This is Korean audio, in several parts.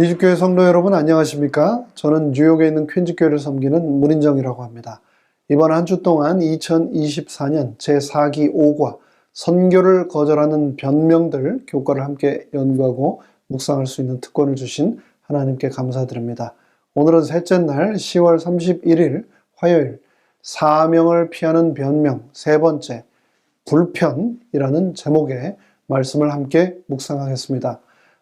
미주교회 성도 여러분 안녕하십니까? 저는 뉴욕에 있는 퀸즈교회를 섬기는 문인정이라고 합니다. 이번 한 주 동안 2024년 제4기 5과 선교를 거절하는 변명들 교과를 함께 연구하고 묵상할 수 있는 특권을 주신 하나님께 감사드립니다. 오늘은 셋째 날 10월 31일 화요일 사명을 피하는 변명 세 번째 불편이라는 제목의 말씀을 함께 묵상하겠습니다.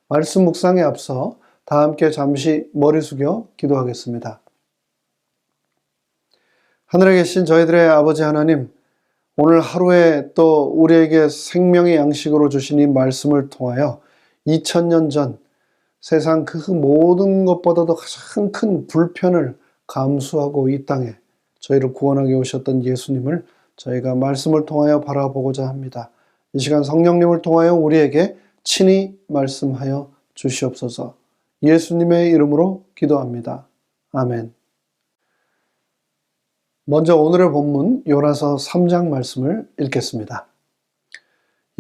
말씀 묵상에 앞서 다 함께 잠시 머리 숙여 기도하겠습니다. 하늘에 계신 저희들의 아버지 하나님, 오늘 하루에 또 우리에게 생명의 양식으로 주신 이 말씀을 통하여 2000년 전 세상 그 모든 것보다도 가장 큰 불편을 감수하고 이 땅에 저희를 구원하게 오셨던 예수님을 저희가 말씀을 통하여 바라보고자 합니다. 이 시간 성령님을 통하여 우리에게 친히 말씀하여 주시옵소서. 예수님의 이름으로 기도합니다. 아멘. 먼저 오늘의 본문 요나서 3장 말씀을 읽겠습니다.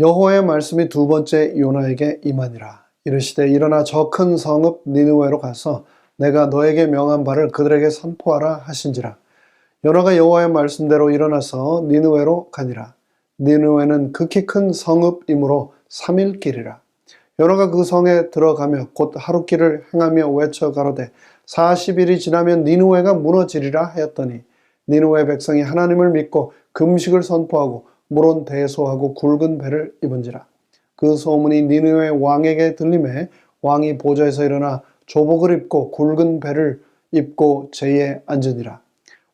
여호와의 말씀이 두 번째 요나에게 임하니라. 이르시되 일어나 저 큰 성읍 니느웨로 가서 내가 너에게 명한 바를 그들에게 선포하라 하신지라. 요나가 여호와의 말씀대로 일어나서 니느웨로 가니라. 니느웨는 극히 큰 성읍이므로 3일 길이라. 요나가 그 성에 들어가며 곧 하룻길을 행하며 외쳐 가로되 40일이 지나면 니느웨가 무너지리라 하였더니 니느웨 백성이 하나님을 믿고 금식을 선포하고 물은 대소하고 굵은 배를 입은지라. 그 소문이 니느웨 왕에게 들림에 왕이 보좌에서 일어나 조복을 입고 굵은 배를 입고 제에 앉으니라.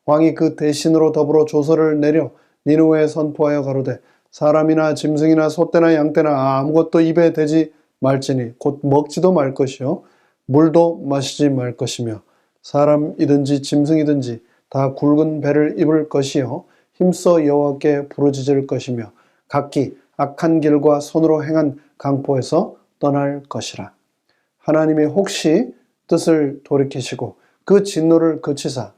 왕이 그 대신으로 더불어 조서를 내려 니느웨에 선포하여 가로되 사람이나 짐승이나 소떼나 양떼나 아무것도 입에 대지 말지니 곧 먹지도 말 것이요 물도 마시지 말 것이며 사람이든지 짐승이든지 다 굵은 배를 입을 것이요 힘써 여호와께 부르짖을 것이며 각기 악한 길과 손으로 행한 강포에서 떠날 것이라. 하나님이 혹시 뜻을 돌이키시고 그 진노를 그치사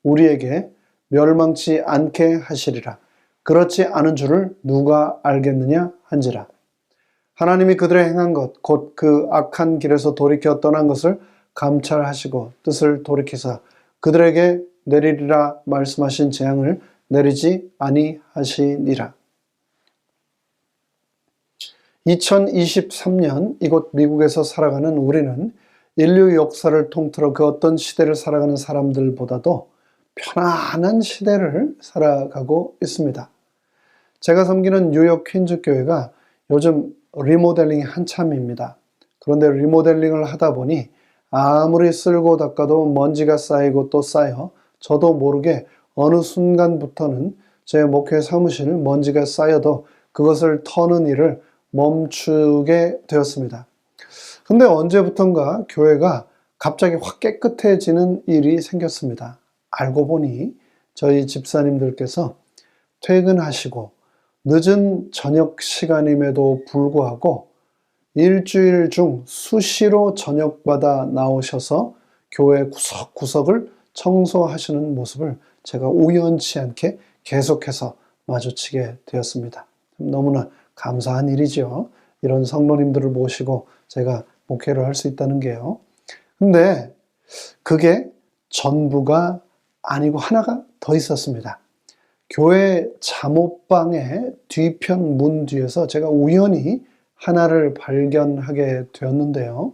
우리에게 멸망치 않게 하시리라. 그렇지 않은 줄을 누가 알겠느냐 한지라. 하나님이 그들의 행한 것 곧 그 악한 길에서 돌이켜 떠난 것을 감찰하시고 뜻을 돌이키사 그들에게 내리리라 말씀하신 재앙을 내리지 아니하시니라. 2023년 이곳 미국에서 살아가는 우리는 인류 역사를 통틀어 그 어떤 시대를 살아가는 사람들보다도 편안한 시대를 살아가고 있습니다. 제가 섬기는 뉴욕 퀸즈 교회가 요즘 리모델링이 한참입니다. 그런데 리모델링을 하다 보니 아무리 쓸고 닦아도 먼지가 쌓이고 또 쌓여 저도 모르게 어느 순간부터는 제 목회 사무실 먼지가 쌓여도 그것을 터는 일을 멈추게 되었습니다. 근데 언제부턴가 교회가 갑자기 확 깨끗해지는 일이 생겼습니다. 알고 보니 저희 집사님들께서 퇴근하시고 늦은 저녁 시간임에도 불구하고 일주일 중 수시로 저녁마다 나오셔서 교회 구석구석을 청소하시는 모습을 제가 우연치 않게 계속해서 마주치게 되었습니다. 너무나 감사한 일이죠. 이런 성도님들을 모시고 제가 목회를 할 수 있다는 게요. 근데 그게 전부가 아니고 하나가 더 있었습니다. 교회 잠옷방의 뒤편 문 뒤에서 제가 우연히 하나를 발견하게 되었는데요.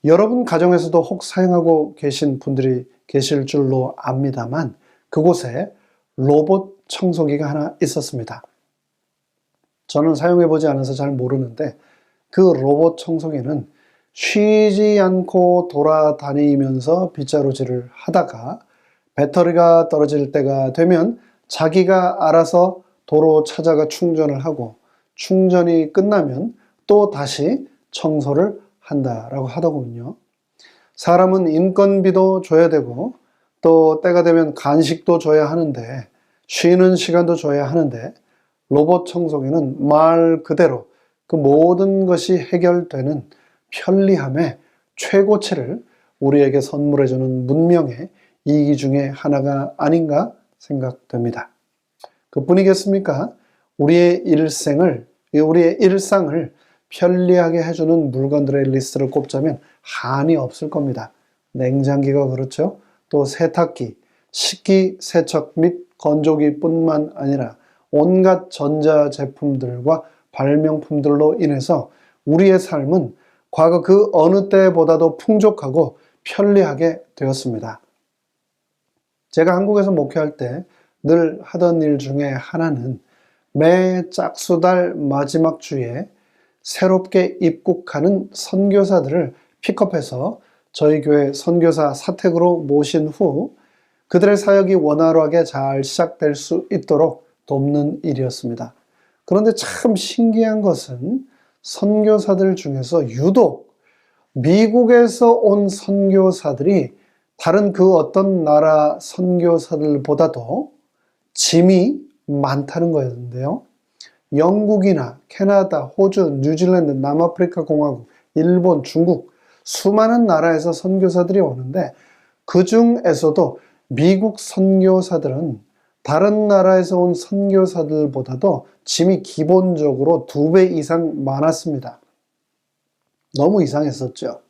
여러분 가정에서도 혹 사용하고 계신 분들이 계실 줄로 압니다만 그곳에 로봇 청소기가 하나 있었습니다. 저는 사용해보지 않아서 잘 모르는데 그 로봇 청소기는 쉬지 않고 돌아다니면서 빗자루질을 하다가 배터리가 떨어질 때가 되면 자기가 알아서 도로 찾아가 충전을 하고 충전이 끝나면 또 다시 청소를 한다라고 하더군요. 사람은 인건비도 줘야 되고 또 때가 되면 간식도 줘야 하는데 쉬는 시간도 줘야 하는데 로봇 청소기는 말 그대로 그 모든 것이 해결되는 편리함의 최고치를 우리에게 선물해주는 문명의 이기 중에 하나가 아닌가 생각됩니다. 그뿐이겠습니까? 우리의 일상을 편리하게 해주는 물건들의 리스트를 꼽자면 한이 없을 겁니다. 냉장기가 그렇죠. 또 세탁기, 식기, 세척 및 건조기 뿐만 아니라 온갖 전자제품들과 발명품들로 인해서 우리의 삶은 과거 그 어느 때보다도 풍족하고 편리하게 되었습니다. 제가 한국에서 목회할 때 늘 하던 일 중에 하나는 매 짝수달 마지막 주에 새롭게 입국하는 선교사들을 픽업해서 저희 교회 선교사 사택으로 모신 후 그들의 사역이 원활하게 잘 시작될 수 있도록 돕는 일이었습니다. 그런데 참 신기한 것은 선교사들 중에서 유독 미국에서 온 선교사들이 다른 그 어떤 나라 선교사들보다도 짐이 많다는 거였는데요. 영국이나 캐나다, 호주, 뉴질랜드, 남아프리카 공화국, 일본, 중국 수많은 나라에서 선교사들이 오는데 그 중에서도 미국 선교사들은 다른 나라에서 온 선교사들보다도 짐이 기본적으로 2배 이상 많았습니다. 너무 이상했었죠.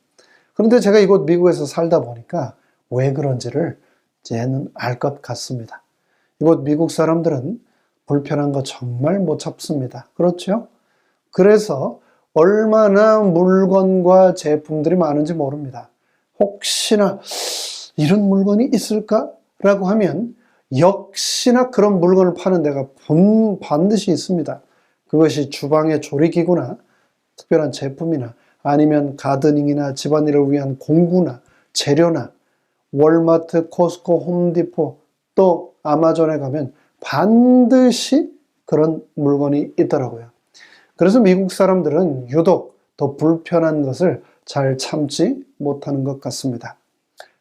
그런데 제가 이곳 미국에서 살다 보니까 왜 그런지를 이제는 알 것 같습니다. 이곳 미국 사람들은 불편한 거 정말 못 참습니다. 그렇죠? 그래서 얼마나 물건과 제품들이 많은지 모릅니다. 혹시나 이런 물건이 있을까? 라고 하면 역시나 그런 물건을 파는 데가 반드시 있습니다. 그것이 주방의 조리기구나 특별한 제품이나 아니면 가드닝이나 집안일을 위한 공구나 재료나 월마트, 코스코, 홈디포 또 아마존에 가면 반드시 그런 물건이 있더라고요. 그래서 미국 사람들은 유독 더 불편한 것을 잘 참지 못하는 것 같습니다.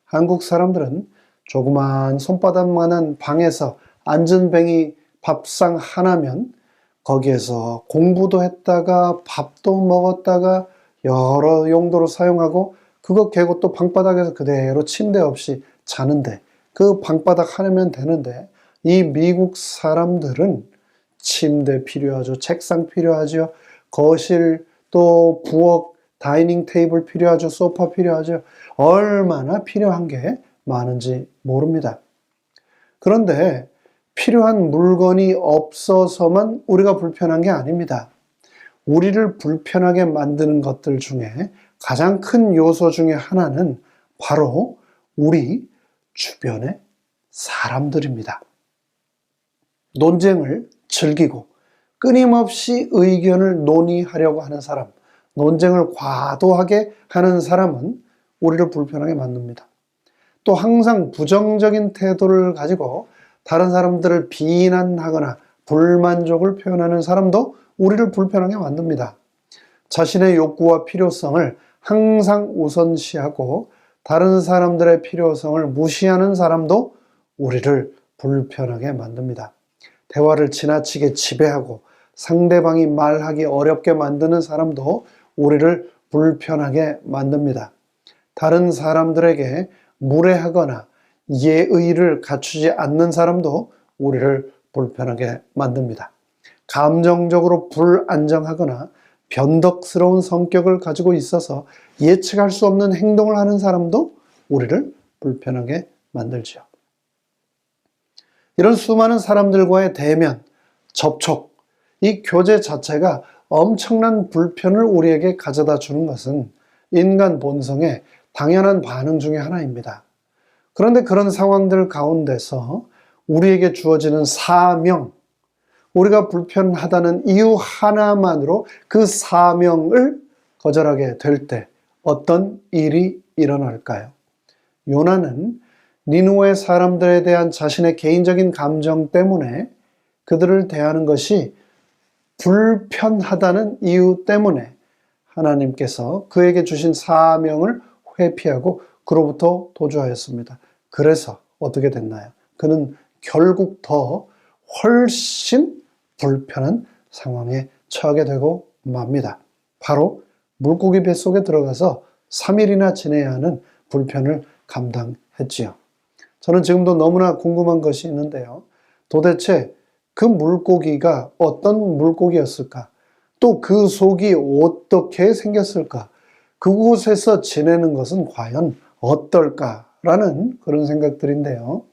한국 사람들은 조그만 손바닥만한 방에서 앉은 뱅이 밥상 하나면 거기에서 공부도 했다가 밥도 먹었다가 여러 용도로 사용하고 그거 개고 또 방바닥에서 그대로 침대 없이 자는데 그 방바닥 하나면 되는데 이 미국 사람들은 침대 필요하죠. 책상 필요하죠. 거실 또 부엌 다이닝 테이블 필요하죠. 소파 필요하죠. 얼마나 필요한 게 많은지 모릅니다. 그런데 필요한 물건이 없어서만 우리가 불편한 게 아닙니다. 우리를 불편하게 만드는 것들 중에 가장 큰 요소 중에 하나는 바로 우리 주변의 사람들입니다. 논쟁을 즐기고 끊임없이 의견을 논의하려고 하는 사람, 논쟁을 과도하게 하는 사람은 우리를 불편하게 만듭니다. 또 항상 부정적인 태도를 가지고 다른 사람들을 비난하거나 불만족을 표현하는 사람도 우리를 불편하게 만듭니다. 자신의 욕구와 필요성을 항상 우선시하고 다른 사람들의 필요성을 무시하는 사람도 우리를 불편하게 만듭니다. 대화를 지나치게 지배하고 상대방이 말하기 어렵게 만드는 사람도 우리를 불편하게 만듭니다. 다른 사람들에게 무례하거나 예의를 갖추지 않는 사람도 우리를 불편하게 만듭니다. 감정적으로 불안정하거나 변덕스러운 성격을 가지고 있어서 예측할 수 없는 행동을 하는 사람도 우리를 불편하게 만들죠. 이런 수많은 사람들과의 대면, 접촉, 이 교제 자체가 엄청난 불편을 우리에게 가져다 주는 것은 인간 본성의 당연한 반응 중에 하나입니다. 그런데 그런 상황들 가운데서 우리에게 주어지는 사명, 우리가 불편하다는 이유 하나만으로 그 사명을 거절하게 될 때 어떤 일이 일어날까요? 요나는 니느웨 사람들에 대한 자신의 개인적인 감정 때문에 그들을 대하는 것이 불편하다는 이유 때문에 하나님께서 그에게 주신 사명을 회피하고 그로부터 도주하였습니다. 그래서 어떻게 됐나요? 그는 결국 더 훨씬 불편한 상황에 처하게 되고 맙니다. 바로 물고기 뱃속에 들어가서 3일이나 지내야 하는 불편을 감당했지요. 저는 지금도 너무나 궁금한 것이 있는데요. 도대체 그 물고기가 어떤 물고기였을까? 또 그 속이 어떻게 생겼을까? 그곳에서 지내는 것은 과연 어떨까라는 그런 생각들인데요.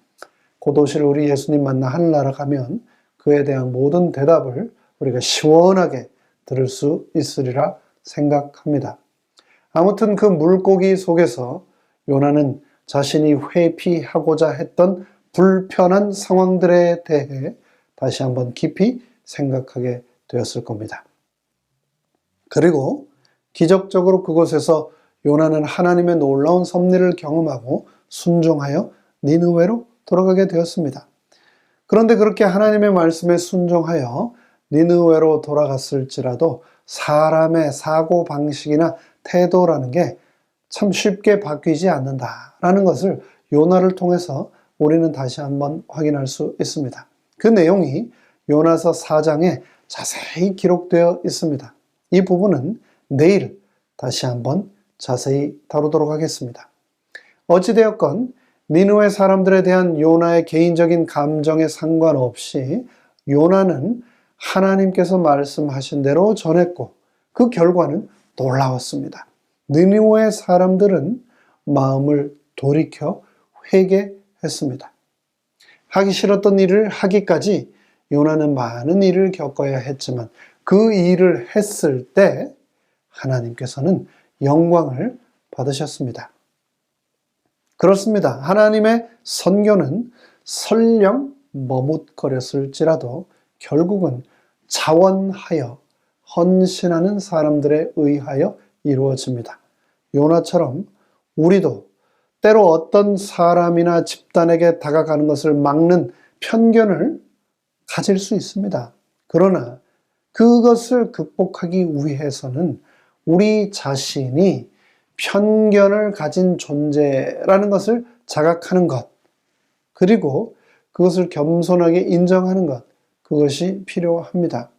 곧 오실 우리 예수님 만나 하늘나라 가면 그에 대한 모든 대답을 우리가 시원하게 들을 수 있으리라 생각합니다. 아무튼 그 물고기 속에서 요나는 자신이 회피하고자 했던 불편한 상황들에 대해 다시 한번 깊이 생각하게 되었을 겁니다. 그리고 기적적으로 그곳에서 요나는 하나님의 놀라운 섭리를 경험하고 순종하여 니느웨로 돌아가게 되었습니다. 그런데 그렇게 하나님의 말씀에 순종하여 니느웨로 돌아갔을지라도 사람의 사고 방식이나 태도라는 게 참 쉽게 바뀌지 않는다라는 것을 요나를 통해서 우리는 다시 한번 확인할 수 있습니다. 그 내용이 요나서 4장에 자세히 기록되어 있습니다. 이 부분은 내일 다시 한번 자세히 다루도록 하겠습니다. 어찌되었건 니느웨 사람들에 대한 요나의 개인적인 감정에 상관없이 요나는 하나님께서 말씀하신 대로 전했고 그 결과는 놀라웠습니다. 니느웨 사람들은 마음을 돌이켜 회개했습니다. 하기 싫었던 일을 하기까지 요나는 많은 일을 겪어야 했지만 그 일을 했을 때 하나님께서는 영광을 받으셨습니다. 그렇습니다. 하나님의 선교는 설령 머뭇거렸을지라도 결국은 자원하여 헌신하는 사람들에 의하여 이루어집니다. 요나처럼 우리도 때로 어떤 사람이나 집단에게 다가가는 것을 막는 편견을 가질 수 있습니다. 그러나 그것을 극복하기 위해서는 우리 자신이 편견을 가진 존재라는 것을 자각하는 것, 그리고 그것을 겸손하게 인정하는 것, 그것이 필요합니다.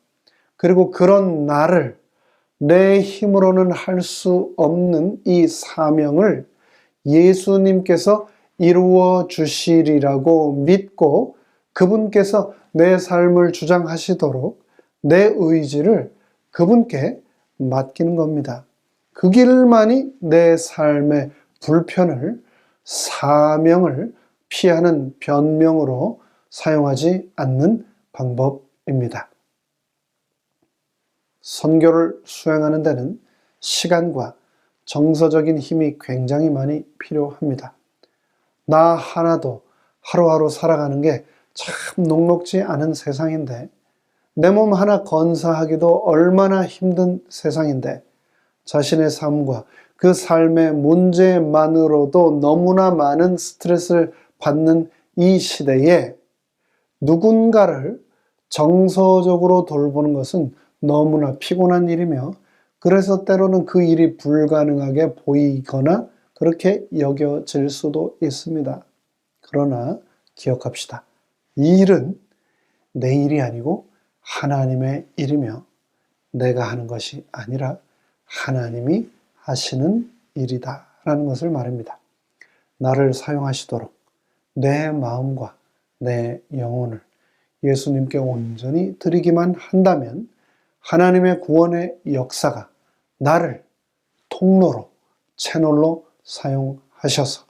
그리고 그런 나를 내 힘으로는 할 수 없는 이 사명을 예수님께서 이루어 주시리라고 믿고 그분께서 내 삶을 주장하시도록 내 의지를 그분께 맡기는 겁니다. 그 길만이 내 삶의 불편을 사명을 피하는 변명으로 사용하지 않는 방법입니다. 선교를 수행하는 데는 시간과 정서적인 힘이 굉장히 많이 필요합니다. 나 하나도 하루하루 살아가는 게 참 녹록지 않은 세상인데 내 몸 하나 건사하기도 얼마나 힘든 세상인데 자신의 삶과 그 삶의 문제만으로도 너무나 많은 스트레스를 받는 이 시대에 누군가를 정서적으로 돌보는 것은 너무나 피곤한 일이며 그래서 때로는 그 일이 불가능하게 보이거나 그렇게 여겨질 수도 있습니다. 그러나 기억합시다. 이 일은 내 일이 아니고 하나님의 일이며 내가 하는 것이 아니라 하나님이 하시는 일이다 라는 것을 말합니다. 나를 사용하시도록 내 마음과 내 영혼을 예수님께 온전히 드리기만 한다면 하나님의 구원의 역사가 나를 통로로, 채널로 사용하셔서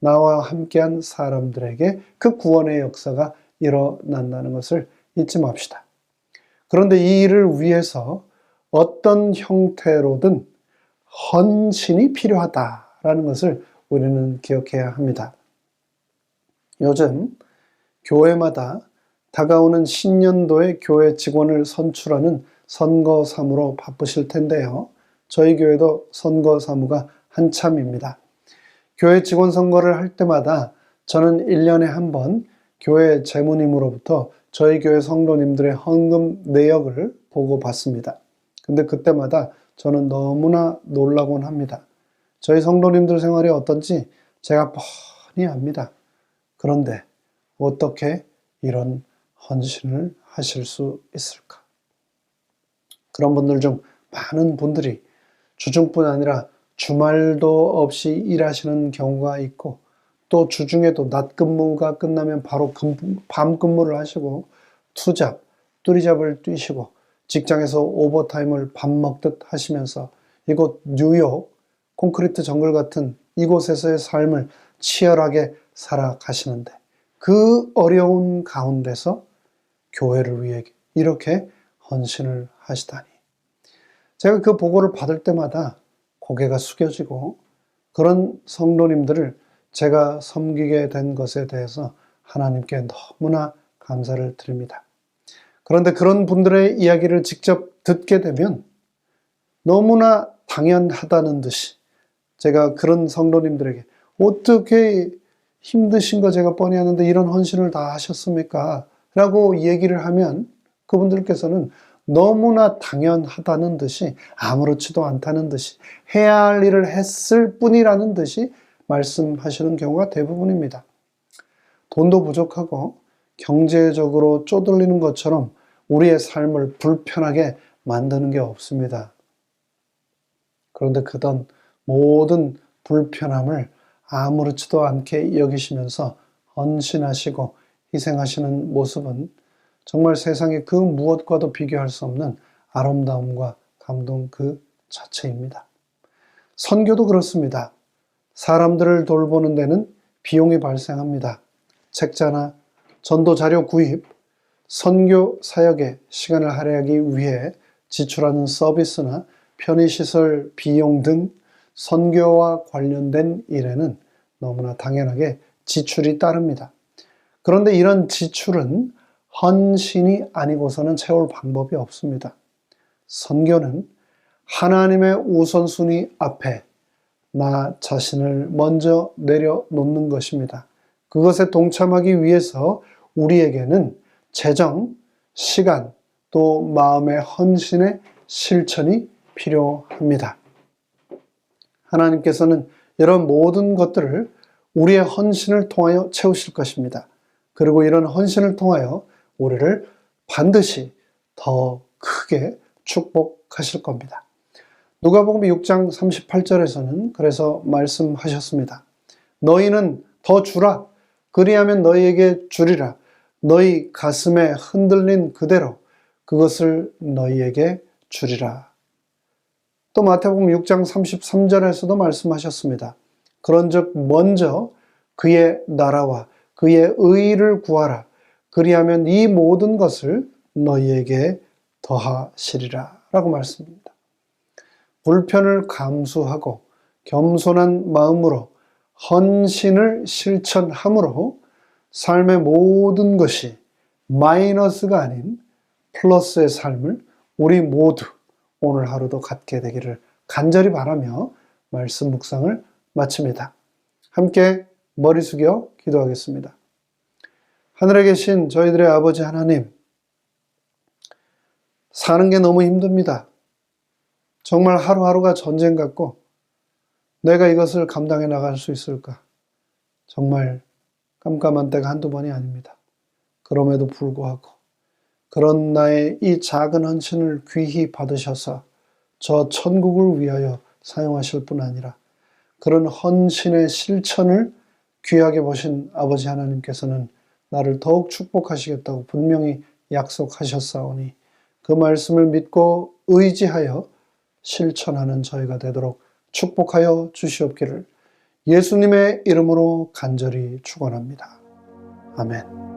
나와 함께한 사람들에게 그 구원의 역사가 일어난다는 것을 잊지 맙시다. 그런데 이 일을 위해서 어떤 형태로든 헌신이 필요하다라는 것을 우리는 기억해야 합니다. 요즘 교회마다 다가오는 신년도에 교회 직원을 선출하는 선거사무로 바쁘실 텐데요. 저희 교회도 선거사무가 한참입니다. 교회 직원 선거를 할 때마다 저는 1년에 한 번 교회 재무님으로부터 저희 교회 성도님들의 헌금 내역을 보고 받습니다. 근데 그때마다 저는 너무나 놀라곤 합니다. 저희 성도님들 생활이 어떤지 제가 뻔히 압니다. 그런데 어떻게 이런 헌신을 하실 수 있을까? 그런 분들 중 많은 분들이 주중뿐 아니라 주말도 없이 일하시는 경우가 있고 또 주중에도 낮 근무가 끝나면 바로 밤 근무를 하시고 투잡, 뚜리잡을 뛰시고 직장에서 오버타임을 밥 먹듯 하시면서 이곳 뉴욕 콘크리트 정글 같은 이곳에서의 삶을 치열하게 살아가시는데 그 어려운 가운데서 교회를 위해 이렇게 헌신을 하시다니. 제가 그 보고를 받을 때마다 고개가 숙여지고 그런 성도님들을 제가 섬기게 된 것에 대해서 하나님께 너무나 감사를 드립니다. 그런데 그런 분들의 이야기를 직접 듣게 되면 너무나 당연하다는 듯이 제가 그런 성도님들에게 어떻게 힘드신 거 제가 뻔히 아는데 이런 헌신을 다 하셨습니까? 라고 얘기를 하면 그분들께서는 너무나 당연하다는 듯이 아무렇지도 않다는 듯이 해야 할 일을 했을 뿐이라는 듯이 말씀하시는 경우가 대부분입니다. 돈도 부족하고 경제적으로 쪼들리는 것처럼 우리의 삶을 불편하게 만드는 게 없습니다. 그런데 그런 모든 불편함을 아무렇지도 않게 여기시면서 헌신하시고 희생하시는 모습은 정말 세상의 그 무엇과도 비교할 수 없는 아름다움과 감동 그 자체입니다. 선교도 그렇습니다. 사람들을 돌보는 데는 비용이 발생합니다. 책자나 전도 자료 구입, 선교 사역에 시간을 할애하기 위해 지출하는 서비스나 편의시설 비용 등 선교와 관련된 일에는 너무나 당연하게 지출이 따릅니다. 그런데 이런 지출은 헌신이 아니고서는 채울 방법이 없습니다. 선교는 하나님의 우선순위 앞에 나 자신을 먼저 내려놓는 것입니다. 그것에 동참하기 위해서 우리에게는 재정, 시간, 또 마음의 헌신의 실천이 필요합니다. 하나님께서는 이런 모든 것들을 우리의 헌신을 통하여 채우실 것입니다. 그리고 이런 헌신을 통하여 우리를 반드시 더 크게 축복하실 겁니다. 누가복음 6장 38절에서는 그래서 말씀하셨습니다. 너희는 더 주라. 그리하면 너희에게 주리라. 너희 가슴에 흔들린 그대로 그것을 너희에게 주리라. 또 마태복음 6장 33절에서도 말씀하셨습니다. 그런즉 먼저 그의 나라와 그의 의의를 구하라. 그리하면 이 모든 것을 너희에게 더하시리라 라고 말씀입니다. 불편을 감수하고 겸손한 마음으로 헌신을 실천함으로 삶의 모든 것이 마이너스가 아닌 플러스의 삶을 우리 모두 오늘 하루도 갖게 되기를 간절히 바라며 말씀 묵상을 마칩니다. 함께 머리 숙여 기도하겠습니다. 하늘에 계신 저희들의 아버지 하나님, 사는 게 너무 힘듭니다. 정말 하루하루가 전쟁 같고 내가 이것을 감당해 나갈 수 있을까? 정말 깜깜한 때가 한두 번이 아닙니다. 그럼에도 불구하고 그런 나의 이 작은 헌신을 귀히 받으셔서 저 천국을 위하여 사용하실 뿐 아니라 그런 헌신의 실천을 귀하게 보신 아버지 하나님께서는 나를 더욱 축복하시겠다고 분명히 약속하셨사오니 그 말씀을 믿고 의지하여 실천하는 저희가 되도록 축복하여 주시옵기를 예수님의 이름으로 간절히 축원합니다. 아멘.